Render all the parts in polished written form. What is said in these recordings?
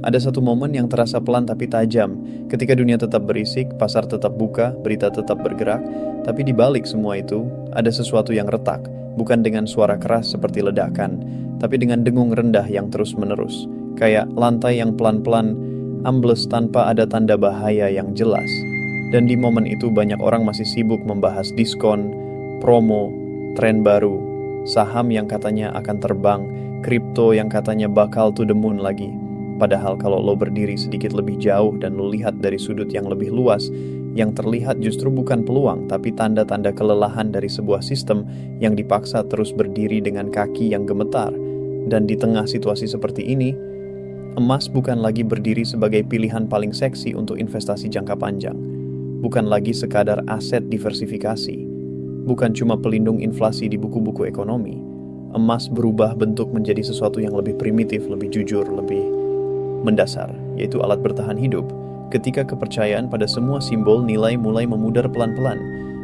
Ada satu momen yang terasa pelan tapi tajam, ketika dunia tetap berisik, pasar tetap buka, berita tetap bergerak, tapi di balik semua itu, ada sesuatu yang retak, bukan dengan suara keras seperti ledakan, tapi dengan dengung rendah yang terus-menerus, kayak lantai yang pelan-pelan ambles tanpa ada tanda bahaya yang jelas. Dan di momen itu banyak orang masih sibuk membahas diskon, promo, tren baru, saham yang katanya akan terbang, kripto yang katanya bakal to the moon lagi. Padahal kalau lo berdiri sedikit lebih jauh dan lo lihat dari sudut yang lebih luas, yang terlihat justru bukan peluang, tapi tanda-tanda kelelahan dari sebuah sistem yang dipaksa terus berdiri dengan kaki yang gemetar. Dan di tengah situasi seperti ini, emas bukan lagi berdiri sebagai pilihan paling seksi untuk investasi jangka panjang. Bukan lagi sekadar aset diversifikasi. Bukan cuma pelindung inflasi di buku-buku ekonomi. Emas berubah bentuk menjadi sesuatu yang lebih primitif, lebih jujur, lebih mendasar, yaitu alat bertahan hidup, ketika kepercayaan pada semua simbol nilai mulai memudar pelan-pelan.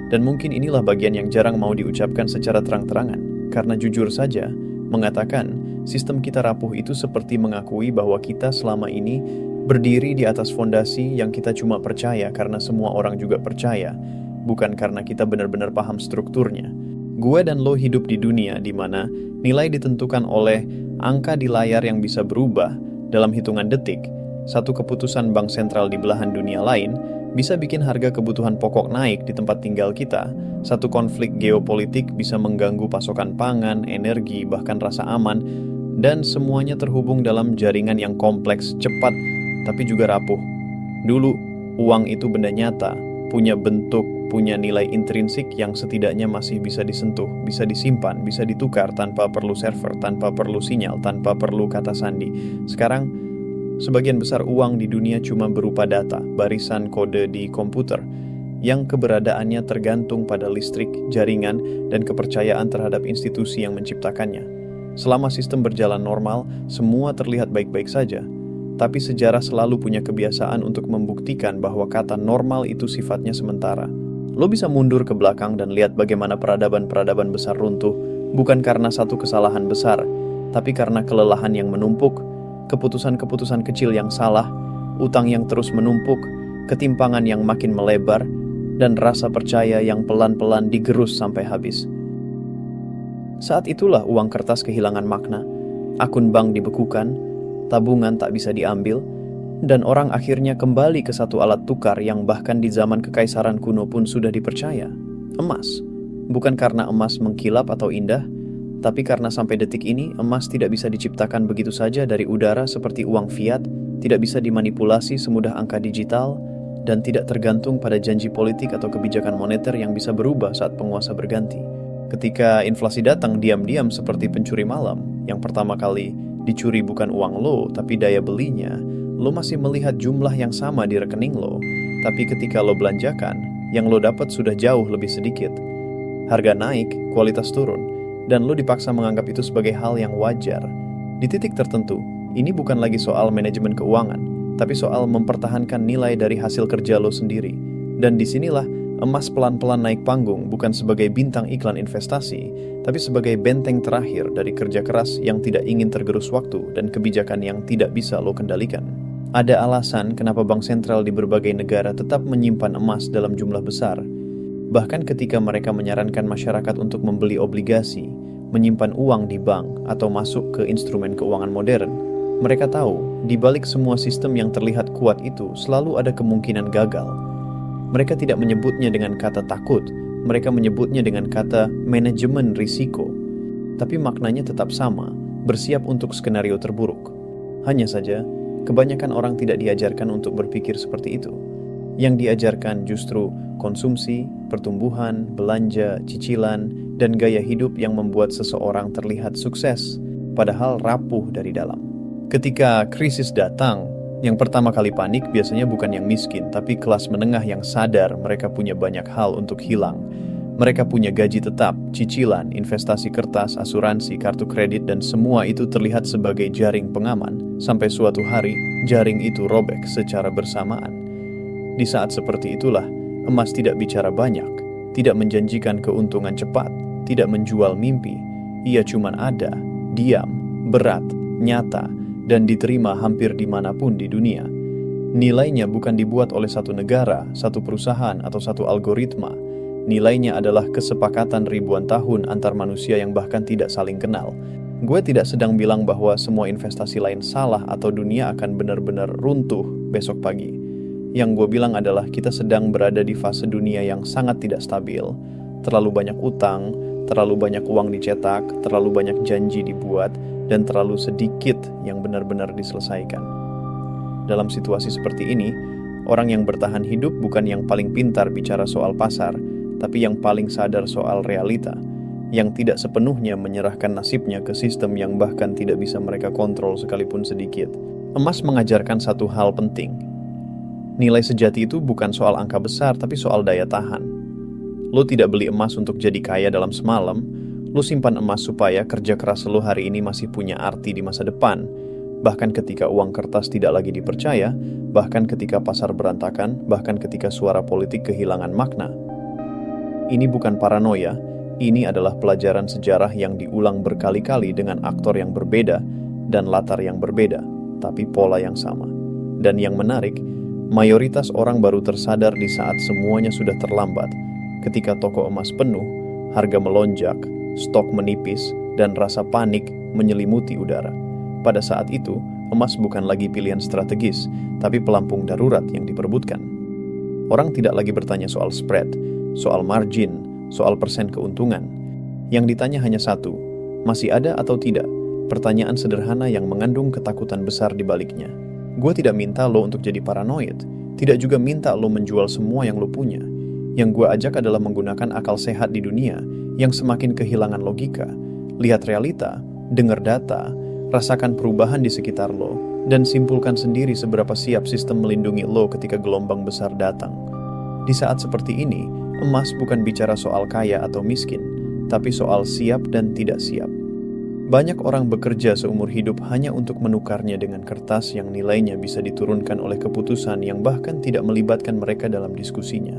Dan mungkin inilah bagian yang jarang mau diucapkan secara terang-terangan, karena jujur saja, mengatakan sistem kita rapuh itu seperti mengakui bahwa kita selama ini berdiri di atas fondasi yang kita cuma percaya karena semua orang juga percaya, bukan karena kita benar-benar paham strukturnya. Gue dan lo hidup di dunia di mana nilai ditentukan oleh angka di layar yang bisa berubah dalam hitungan detik. Satu keputusan bank sentral di belahan dunia lain bisa bikin harga kebutuhan pokok naik di tempat tinggal kita. Satu konflik geopolitik bisa mengganggu pasokan pangan, energi, bahkan rasa aman, dan semuanya terhubung dalam jaringan yang kompleks, cepat, tapi juga rapuh. Dulu, uang itu benda nyata, punya bentuk, punya nilai intrinsik yang setidaknya masih bisa disentuh, bisa disimpan, bisa ditukar tanpa perlu server, tanpa perlu sinyal, tanpa perlu kata sandi. Sekarang, sebagian besar uang di dunia cuma berupa data, barisan kode di komputer, yang keberadaannya tergantung pada listrik, jaringan, dan kepercayaan terhadap institusi yang menciptakannya. Selama sistem berjalan normal, semua terlihat baik-baik saja. Tapi sejarah selalu punya kebiasaan untuk membuktikan bahwa kata normal itu sifatnya sementara. Lo bisa mundur ke belakang dan lihat bagaimana peradaban-peradaban besar runtuh, bukan karena satu kesalahan besar, tapi karena kelelahan yang menumpuk, keputusan-keputusan kecil yang salah, utang yang terus menumpuk, ketimpangan yang makin melebar, dan rasa percaya yang pelan-pelan digerus sampai habis. Saat itulah uang kertas kehilangan makna, akun bank dibekukan, tabungan tak bisa diambil, dan orang akhirnya kembali ke satu alat tukar yang bahkan di zaman kekaisaran kuno pun sudah dipercaya, emas. Bukan karena emas mengkilap atau indah, tapi karena sampai detik ini emas tidak bisa diciptakan begitu saja dari udara seperti uang fiat, tidak bisa dimanipulasi semudah angka digital, dan tidak tergantung pada janji politik atau kebijakan moneter yang bisa berubah saat penguasa berganti. Ketika inflasi datang diam-diam seperti pencuri malam, yang pertama kali dicuri bukan uang lo, tapi daya belinya, lo masih melihat jumlah yang sama di rekening lo, tapi ketika lo belanjakan, yang lo dapat sudah jauh lebih sedikit. Harga naik, kualitas turun, dan lo dipaksa menganggap itu sebagai hal yang wajar. Di titik tertentu, ini bukan lagi soal manajemen keuangan, tapi soal mempertahankan nilai dari hasil kerja lo sendiri. Dan disinilah emas pelan-pelan naik panggung bukan sebagai bintang iklan investasi, tapi sebagai benteng terakhir dari kerja keras yang tidak ingin tergerus waktu dan kebijakan yang tidak bisa lo kendalikan. Ada alasan kenapa bank sentral di berbagai negara tetap menyimpan emas dalam jumlah besar. Bahkan ketika mereka menyarankan masyarakat untuk membeli obligasi, menyimpan uang di bank, atau masuk ke instrumen keuangan modern, mereka tahu di balik semua sistem yang terlihat kuat itu selalu ada kemungkinan gagal. Mereka tidak menyebutnya dengan kata takut, mereka menyebutnya dengan kata manajemen risiko. Tapi maknanya tetap sama, bersiap untuk skenario terburuk. Hanya saja, kebanyakan orang tidak diajarkan untuk berpikir seperti itu. Yang diajarkan justru konsumsi, pertumbuhan, belanja, cicilan, dan gaya hidup yang membuat seseorang terlihat sukses, padahal rapuh dari dalam. Ketika krisis datang, yang pertama kali panik biasanya bukan yang miskin, tapi kelas menengah yang sadar mereka punya banyak hal untuk hilang. Mereka punya gaji tetap, cicilan, investasi kertas, asuransi, kartu kredit, dan semua itu terlihat sebagai jaring pengaman. Sampai suatu hari, jaring itu robek secara bersamaan. Di saat seperti itulah, emas tidak bicara banyak, tidak menjanjikan keuntungan cepat, tidak menjual mimpi. Ia cuma ada, diam, berat, nyata, dan diterima hampir dimanapun di dunia. Nilainya bukan dibuat oleh satu negara, satu perusahaan, atau satu algoritma. Nilainya adalah kesepakatan ribuan tahun antar manusia yang bahkan tidak saling kenal. Gue tidak sedang bilang bahwa semua investasi lain salah atau dunia akan benar-benar runtuh besok pagi. Yang gue bilang adalah kita sedang berada di fase dunia yang sangat tidak stabil. Terlalu banyak utang, terlalu banyak uang dicetak, terlalu banyak janji dibuat, dan terlalu sedikit yang benar-benar diselesaikan. Dalam situasi seperti ini, orang yang bertahan hidup bukan yang paling pintar bicara soal pasar, tapi yang paling sadar soal realita, yang tidak sepenuhnya menyerahkan nasibnya ke sistem yang bahkan tidak bisa mereka kontrol sekalipun sedikit. Emas mengajarkan satu hal penting. Nilai sejati itu bukan soal angka besar, tapi soal daya tahan. Lo tidak beli emas untuk jadi kaya dalam semalam, lo simpan emas supaya kerja keras lo hari ini masih punya arti di masa depan. Bahkan ketika uang kertas tidak lagi dipercaya, bahkan ketika pasar berantakan, bahkan ketika suara politik kehilangan makna. Ini bukan paranoia, ini adalah pelajaran sejarah yang diulang berkali-kali dengan aktor yang berbeda dan latar yang berbeda, tapi pola yang sama. Dan yang menarik, mayoritas orang baru tersadar di saat semuanya sudah terlambat. Ketika toko emas penuh, harga melonjak, stok menipis, dan rasa panik menyelimuti udara. Pada saat itu, emas bukan lagi pilihan strategis, tapi pelampung darurat yang diperebutkan. Orang tidak lagi bertanya soal spread, soal margin, soal persen keuntungan. Yang ditanya hanya satu, masih ada atau tidak? Pertanyaan sederhana yang mengandung ketakutan besar di baliknya. Gue tidak minta lo untuk jadi paranoid, tidak juga minta lo menjual semua yang lo punya. Yang gue ajak adalah menggunakan akal sehat di dunia yang semakin kehilangan logika. Lihat realita, dengar data, rasakan perubahan di sekitar lo, dan simpulkan sendiri seberapa siap sistem melindungi lo ketika gelombang besar datang. Di saat seperti ini, emas bukan bicara soal kaya atau miskin, tapi soal siap dan tidak siap. Banyak orang bekerja seumur hidup hanya untuk menukarnya dengan kertas yang nilainya bisa diturunkan oleh keputusan yang bahkan tidak melibatkan mereka dalam diskusinya.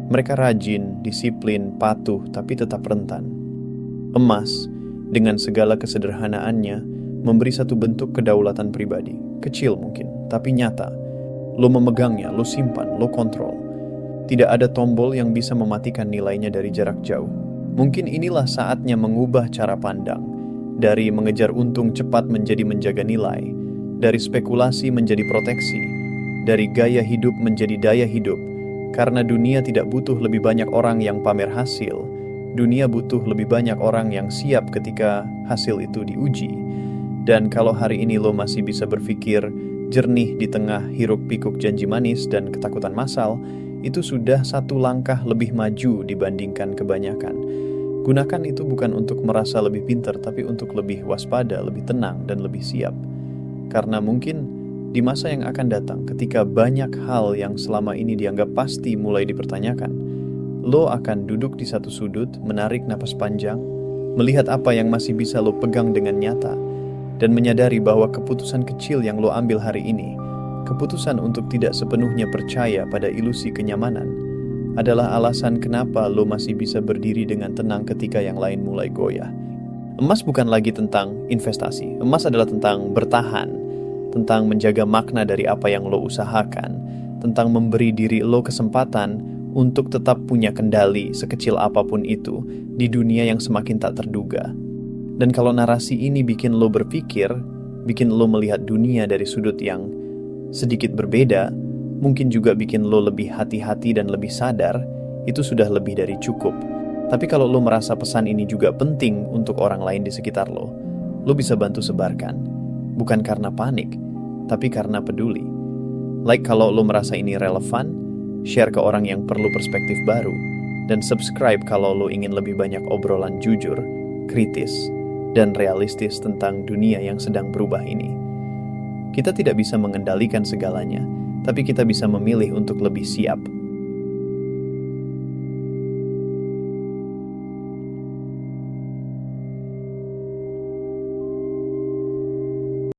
Mereka rajin, disiplin, patuh, tapi tetap rentan. Emas, dengan segala kesederhanaannya, memberi satu bentuk kedaulatan pribadi. Kecil mungkin, tapi nyata. Lo memegangnya, lo simpan, lo kontrol. Tidak ada tombol yang bisa mematikan nilainya dari jarak jauh. Mungkin inilah saatnya mengubah cara pandang. Dari mengejar untung cepat menjadi menjaga nilai, dari spekulasi menjadi proteksi, dari gaya hidup menjadi daya hidup. Karena dunia tidak butuh lebih banyak orang yang pamer hasil, dunia butuh lebih banyak orang yang siap ketika hasil itu diuji. Dan kalau hari ini lo masih bisa berpikir jernih di tengah hiruk-pikuk janji manis dan ketakutan massal, itu sudah satu langkah lebih maju dibandingkan kebanyakan. Gunakan itu bukan untuk merasa lebih pintar, tapi untuk lebih waspada, lebih tenang, dan lebih siap. Karena mungkin di masa yang akan datang, ketika banyak hal yang selama ini dianggap pasti mulai dipertanyakan, lo akan duduk di satu sudut, menarik napas panjang, melihat apa yang masih bisa lo pegang dengan nyata, dan menyadari bahwa keputusan kecil yang lo ambil hari ini, keputusan untuk tidak sepenuhnya percaya pada ilusi kenyamanan, adalah alasan kenapa lo masih bisa berdiri dengan tenang ketika yang lain mulai goyah. Emas bukan lagi tentang investasi. Emas adalah tentang bertahan, tentang menjaga makna dari apa yang lo usahakan, tentang memberi diri lo kesempatan untuk tetap punya kendali sekecil apapun itu di dunia yang semakin tak terduga. Dan kalau narasi ini bikin lo berpikir, bikin lo melihat dunia dari sudut yang sedikit berbeda, mungkin juga bikin lo lebih hati-hati dan lebih sadar, itu sudah lebih dari cukup. Tapi kalau lo merasa pesan ini juga penting untuk orang lain di sekitar lo bisa bantu sebarkan. Bukan karena panik, tapi karena peduli. Like kalau lo merasa ini relevan, share ke orang yang perlu perspektif baru, dan subscribe kalau lo ingin lebih banyak obrolan jujur, kritis, dan realistis tentang dunia yang sedang berubah ini. Kita tidak bisa mengendalikan segalanya, tapi kita bisa memilih untuk lebih siap.